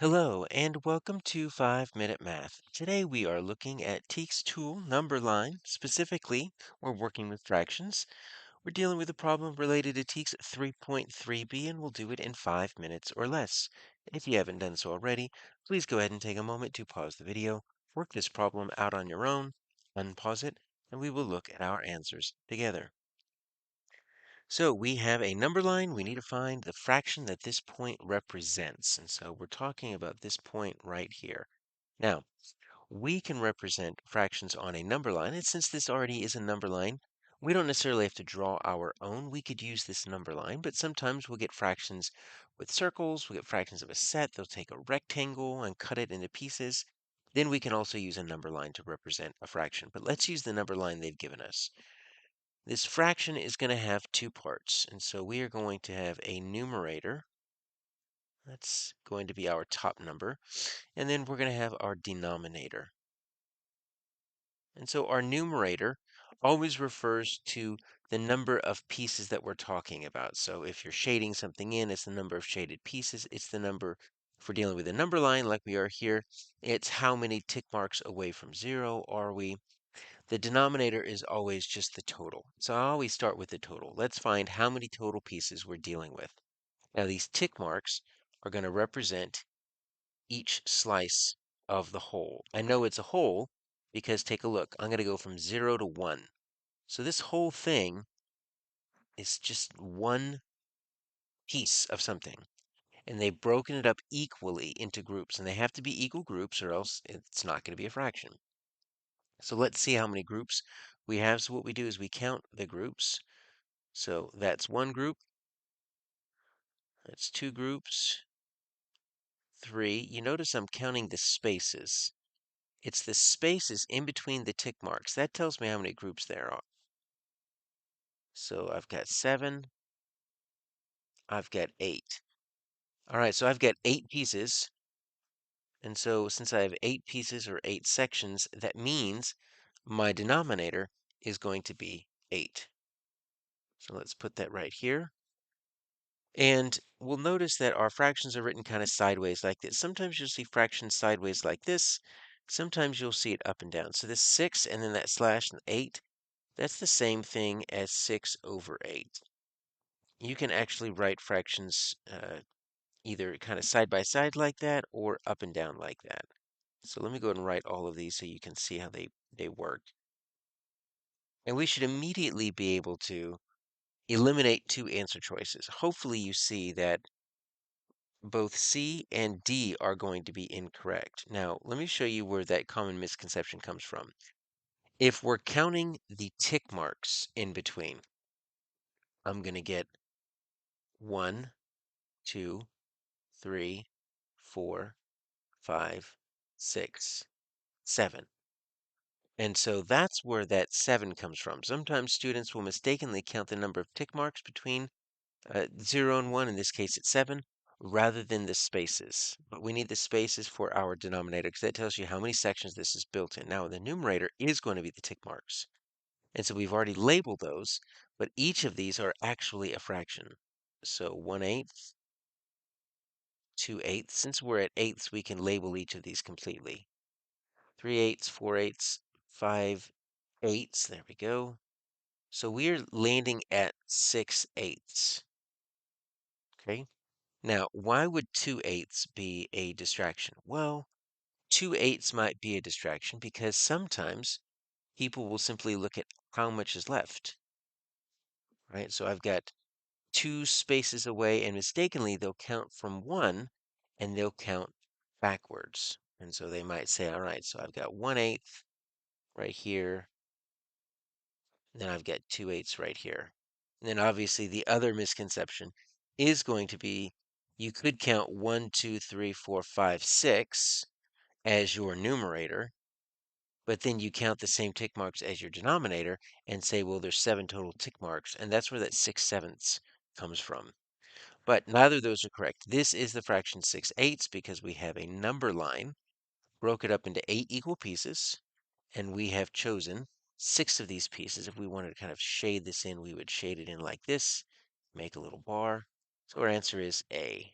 Hello and welcome to 5 Minute Math. Today we are looking at TEKS tool number line. Specifically, we're working with fractions. We're dealing with a problem related to TEKS 3.3b and we'll do it in 5 minutes or less. If you haven't done so already, please go ahead and take a moment to pause the video, work this problem out on your own, unpause it, and we will look at our answers together. So we have a number line. We need to find the fraction that this point represents. And so we're talking about this point right here. Now, we can represent fractions on a number line. And since this already is a number line, we don't necessarily have to draw our own. We could use this number line, but sometimes we'll get fractions with circles. We'll get fractions of a set. They'll take a rectangle and cut it into pieces. Then we can also use a number line to represent a fraction. But let's use the number line they've given us. This fraction is going to have two parts, and so we are going to have a numerator. That's going to be our top number, and then we're going to have our denominator. And so our numerator always refers to the number of pieces that we're talking about. So if you're shading something in, it's the number of shaded pieces. It's the number, if we're dealing with a number line like we are here, it's how many tick marks away from zero are we. The denominator is always just the total. So I always start with the total. Let's find how many total pieces we're dealing with. Now these tick marks are going to represent each slice of the whole. I know it's a whole because take a look. I'm going to go from 0 to 1. So this whole thing is just one piece of something. And they've broken it up equally into groups. And they have to be equal groups or else it's not going to be a fraction. So let's see how many groups we have. So what we do is we count the groups. So that's one group, that's two groups, three. You notice I'm counting the spaces. It's the spaces in between the tick marks. That tells me how many groups there are. So I've got seven, I've got eight. All right, so I've got 8 pieces. And so since I have 8 pieces or 8 sections, that means my denominator is going to be 8. So let's put that right here. And we'll notice that our fractions are written kind of sideways like this. Sometimes you'll see fractions sideways like this. Sometimes you'll see it up and down. So this 6 and then that slash and 8, that's the same thing as 6 over 8. You can actually write fractions either kind of side by side like that or up and down like that. So let me go ahead and write all of these so you can see how they work. And we should immediately be able to eliminate two answer choices. Hopefully you see that both C and D are going to be incorrect. Now, let me show you where that common misconception comes from. If we're counting the tick marks in between, I'm going to get 1, 2, 3, 4, 5, 6, 7. And so that's where that 7 comes from. Sometimes students will mistakenly count the number of tick marks between 0 and 1, in this case it's 7, rather than the spaces. But we need the spaces for our denominator because that tells you how many sections this is built in. Now, the numerator is going to be the tick marks. And so we've already labeled those, but each of these are actually a fraction. So 1/8, 2/8. Since we're at eighths, we can label each of these completely. 3/8, 4/8, 5/8. There we go. So we're landing at 6/8. Okay. Now, why would 2/8 be a distraction? Well, 2/8 might be a distraction because sometimes people will simply look at how much is left, right? So I've got 2 spaces away, and mistakenly they'll count from 1 and they'll count backwards. And so they might say, all right, so I've got 1/8 right here, and then I've got 2/8 right here. And then obviously the other misconception is going to be you could count 1, 2, 3, 4, 5, 6 as your numerator, but then you count the same tick marks as your denominator and say, well, there's 7 total tick marks, and that's where that 6/7 comes from. But neither of those are correct. This is the fraction 6/8 because we have a number line, broke it up into 8 equal pieces, and we have chosen 6 of these pieces. If we wanted to kind of shade this in, we would shade it in like this, make a little bar. So our answer is A.